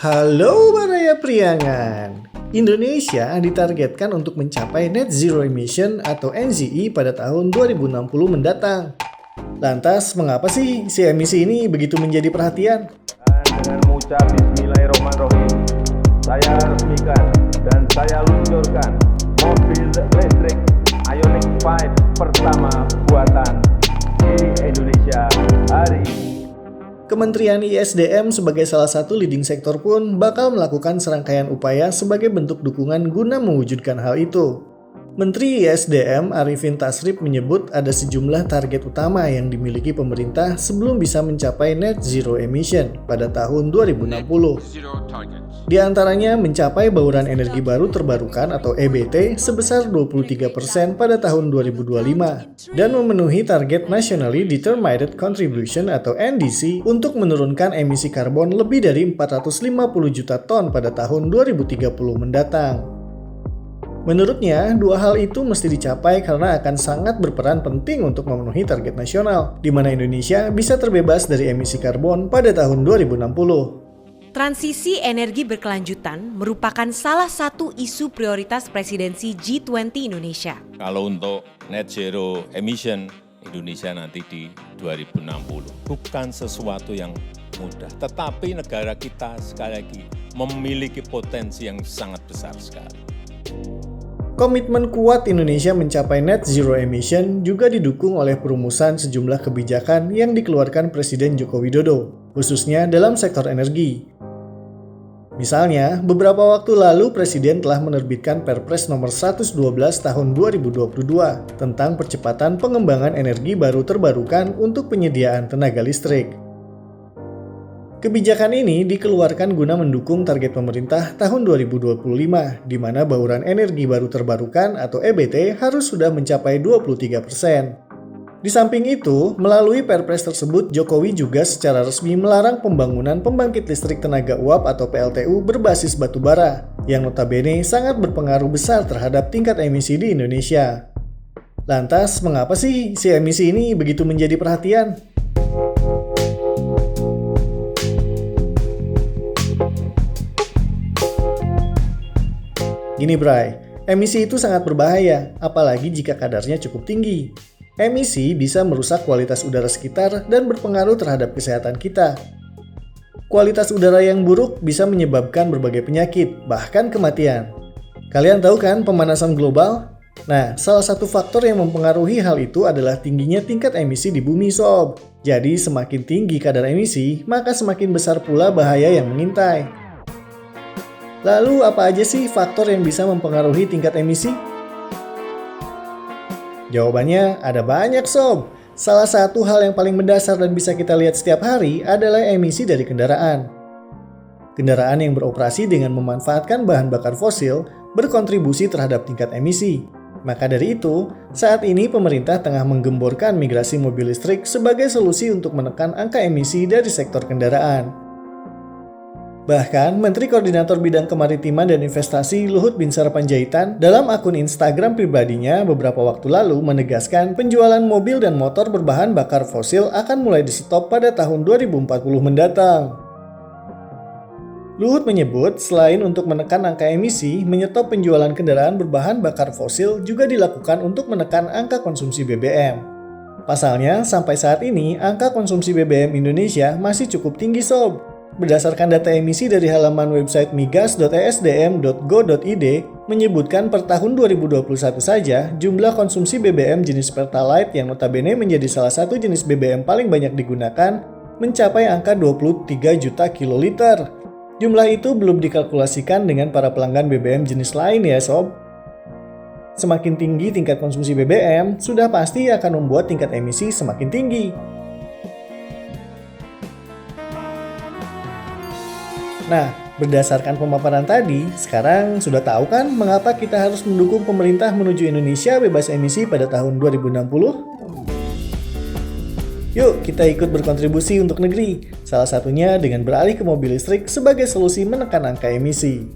Halo Baraya Priangan. Indonesia ditargetkan untuk mencapai Net Zero Emission atau NZE pada tahun 2060 mendatang. Lantas, mengapa sih si emisi ini begitu menjadi perhatian? Dengan mengucap Bismillahirrahmanirrahim, saya resmikan dan saya luncurkan mobil listrik Ioniq 5 pertama buatan di Indonesia hari ini. Kementerian ISDM sebagai salah satu leading sektor pun bakal melakukan serangkaian upaya sebagai bentuk dukungan guna mewujudkan hal itu. Menteri ISDM Arifin Tasrif menyebut ada sejumlah target utama yang dimiliki pemerintah sebelum bisa mencapai net zero emission pada tahun 2060. Di antaranya mencapai bauran energi baru terbarukan atau EBT sebesar 23% pada tahun 2025 dan memenuhi target Nationally Determined Contribution atau NDC untuk menurunkan emisi karbon lebih dari 450 juta ton pada tahun 2030 mendatang. Menurutnya, dua hal itu mesti dicapai karena akan sangat berperan penting untuk memenuhi target nasional, di mana Indonesia bisa terbebas dari emisi karbon pada tahun 2060. Transisi energi berkelanjutan merupakan salah satu isu prioritas presidensi G20 Indonesia. Kalau untuk net zero emission Indonesia nanti di 2060 bukan sesuatu yang mudah, tetapi negara kita sekali lagi memiliki potensi yang sangat besar sekali. Komitmen kuat Indonesia mencapai net zero emission juga didukung oleh perumusan sejumlah kebijakan yang dikeluarkan Presiden Joko Widodo, khususnya dalam sektor energi. Misalnya, beberapa waktu lalu Presiden telah menerbitkan Perpres nomor 112 tahun 2022 tentang percepatan pengembangan energi baru terbarukan untuk penyediaan tenaga listrik. Kebijakan ini dikeluarkan guna mendukung target pemerintah tahun 2025, di mana bauran energi baru terbarukan atau EBT harus sudah mencapai 23%. Di samping itu, melalui Perpres tersebut, Jokowi juga secara resmi melarang pembangunan pembangkit listrik tenaga uap atau PLTU berbasis batubara, yang notabene sangat berpengaruh besar terhadap tingkat emisi di Indonesia. Lantas, mengapa sih si emisi ini begitu menjadi perhatian? Gini Bray, emisi itu sangat berbahaya, apalagi jika kadarnya cukup tinggi. Emisi bisa merusak kualitas udara sekitar dan berpengaruh terhadap kesehatan kita. Kualitas udara yang buruk bisa menyebabkan berbagai penyakit, bahkan kematian. Kalian tahu kan pemanasan global? Nah, salah satu faktor yang mempengaruhi hal itu adalah tingginya tingkat emisi di bumi sob. Jadi semakin tinggi kadar emisi, maka semakin besar pula bahaya yang mengintai. Lalu apa aja sih faktor yang bisa mempengaruhi tingkat emisi? Jawabannya ada banyak sob. Salah satu hal yang paling mendasar dan bisa kita lihat setiap hari adalah emisi dari kendaraan. Kendaraan yang beroperasi dengan memanfaatkan bahan bakar fosil berkontribusi terhadap tingkat emisi. Maka dari itu, saat ini pemerintah tengah menggemborkan migrasi mobil listrik sebagai solusi untuk menekan angka emisi dari sektor kendaraan. Bahkan, Menteri Koordinator Bidang Kemaritiman dan Investasi Luhut Binsar Panjaitan dalam akun Instagram pribadinya beberapa waktu lalu menegaskan penjualan mobil dan motor berbahan bakar fosil akan mulai di-stop pada tahun 2040 mendatang. Luhut menyebut, selain untuk menekan angka emisi, menyetop penjualan kendaraan berbahan bakar fosil juga dilakukan untuk menekan angka konsumsi BBM. Pasalnya, sampai saat ini, angka konsumsi BBM Indonesia masih cukup tinggi sob. Berdasarkan data emisi dari halaman website migas.esdm.go.id menyebutkan per tahun 2021 saja jumlah konsumsi BBM jenis Pertalite yang notabene menjadi salah satu jenis BBM paling banyak digunakan mencapai angka 23 juta kiloliter. Jumlah itu belum dikalkulasikan dengan para pelanggan BBM jenis lain ya sob. Semakin tinggi tingkat konsumsi BBM, sudah pasti akan membuat tingkat emisi semakin tinggi. Nah, berdasarkan pemaparan tadi, sekarang sudah tahu kan mengapa kita harus mendukung pemerintah menuju Indonesia bebas emisi pada tahun 2060? Yuk, kita ikut berkontribusi untuk negeri, salah satunya dengan beralih ke mobil listrik sebagai solusi menekan angka emisi.